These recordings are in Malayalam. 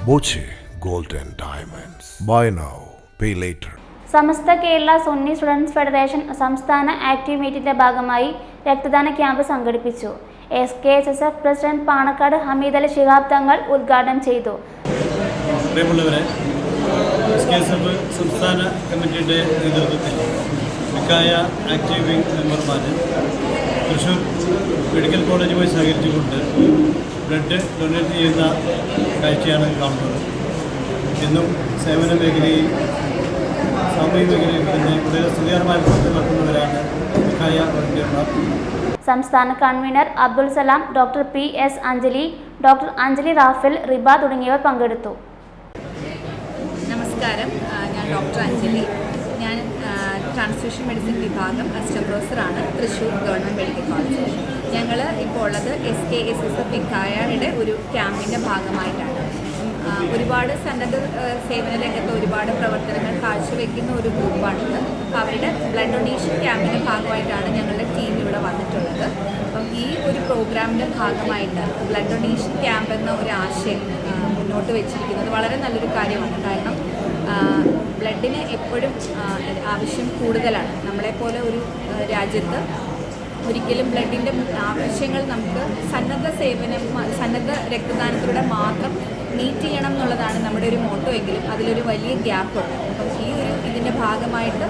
Boche gold and diamonds. Buy now, pay later. Samastha Kerala Sunni students federation സംസ്ഥാന ആക്റ്റീവ് മീറ്റിന്റെ ഭാഗമായി രക്തദാന ക്യാമ്പ് സംഘടിപ്പിച്ചു. SKSSF പ്രസിഡന്റ് പാണക്കാട് ഹമീദ് അലി ശിഹാബ് തങ്ങൾ ഉദ്ഘാടനം ചെയ്തു. SKSF സംസ്ഥാന കമ്മിറ്റിയുടെ നേതൃത്വത്തിൽ മിക്കായ ആക്റ്റീവ് വിംഗ് മെമ്പർമാർ തൃശ്ശൂർ മെഡിക്കൽ കോളേജുമായി സഹകരിച്ചുകൊണ്ട് ബ്ലഡ് ഡൊണേറ്റ് ചെയ്യുന്ന കാഴ്ചയാണ് കാണുന്നത്. ഇന്നും സേവന മേഖലയിൽ സാമൂഹിക മേഖലയിൽ തന്നെ വളരെ സ്തുതികരമായ പ്രവർത്തനം നടത്തുന്നവരാണ് മിക്കായ വോളണ്ടിയർമാർ. സംസ്ഥാന convenor Abdul Salam, doctor PS Anjali, doctor Anjali Raphael, Riba തുടങ്ങിയവർ പങ്കെടുത്തു. നമസ്കാരം, ഞാൻ ഡോക്ടർ അഞ്ജലി. ഞാൻ ട്രാൻസ്ഫ്യൂഷൻ മെഡിസിൻ വിഭാഗം അസിസ്റ്റന്റ് പ്രൊഫസറാണ് തൃശ്ശൂർ ഗവൺമെൻറ് മെഡിക്കൽ കോളേജ്. ഞങ്ങൾ ഇപ്പോൾ ഉള്ളത് SKSSF മിക്കായയുടെ ഒരു ക്യാമ്പിൻ്റെ ഭാഗമായിട്ടാണ്. ഒരുപാട് സന്നദ്ധ സേവന രംഗത്ത് ഒരുപാട് പ്രവർത്തനങ്ങൾ കാഴ്ചവെക്കുന്ന ഒരു ഗ്രൂപ്പാണിത്. അപ്പോൾ അവരുടെ ബ്ലഡ് ഡൊണേഷൻ ക്യാമ്പിൻ്റെ ഭാഗമായിട്ടാണ് ഞങ്ങളുടെ ടീം ഇവിടെ വന്നിട്ടുള്ളത്. അപ്പം ഈ ഒരു പ്രോഗ്രാമിൻ്റെ ഭാഗമായിട്ട് ബ്ലഡ് ഡൊണേഷൻ ക്യാമ്പ് എന്ന ഒരു ആശയം മുന്നോട്ട് വെച്ചിരിക്കുന്നത് വളരെ നല്ലൊരു കാര്യമാണ്. കാരണം ബ്ലഡിന് എപ്പോഴും ആവശ്യം കൂടുതലാണ്. നമ്മളെപ്പോലെ ഒരു രാജ്യത്ത് ഒരിക്കലും ബ്ലഡിൻ്റെ ആവശ്യങ്ങൾ നമുക്ക് സന്നദ്ധ രക്തദാനത്തിലൂടെ മാത്രം മീറ്റ് ചെയ്യണം എന്നുള്ളതാണ് നമ്മുടെ ഒരു മോട്ടോ. എങ്കിലും അതിലൊരു വലിയ ഗ്യാപ്പുണ്ട്. അപ്പം ഈ ഇതിൻ്റെ ഭാഗമായിട്ട്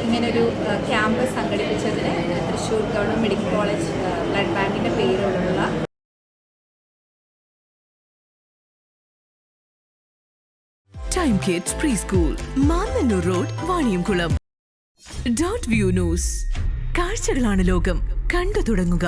ഇങ്ങനൊരു ക്യാമ്പ് സംഘടിപ്പിച്ചതിന് Thrissur government medical college blood ബാങ്കിൻ്റെ പേരിലുള്ള Time Kids preschool, Mannanur road, Vaniyamkulam. Dot view news. കാഴ്ചകളാണ് ലോകം, കണ്ടു തുടങ്ങുക.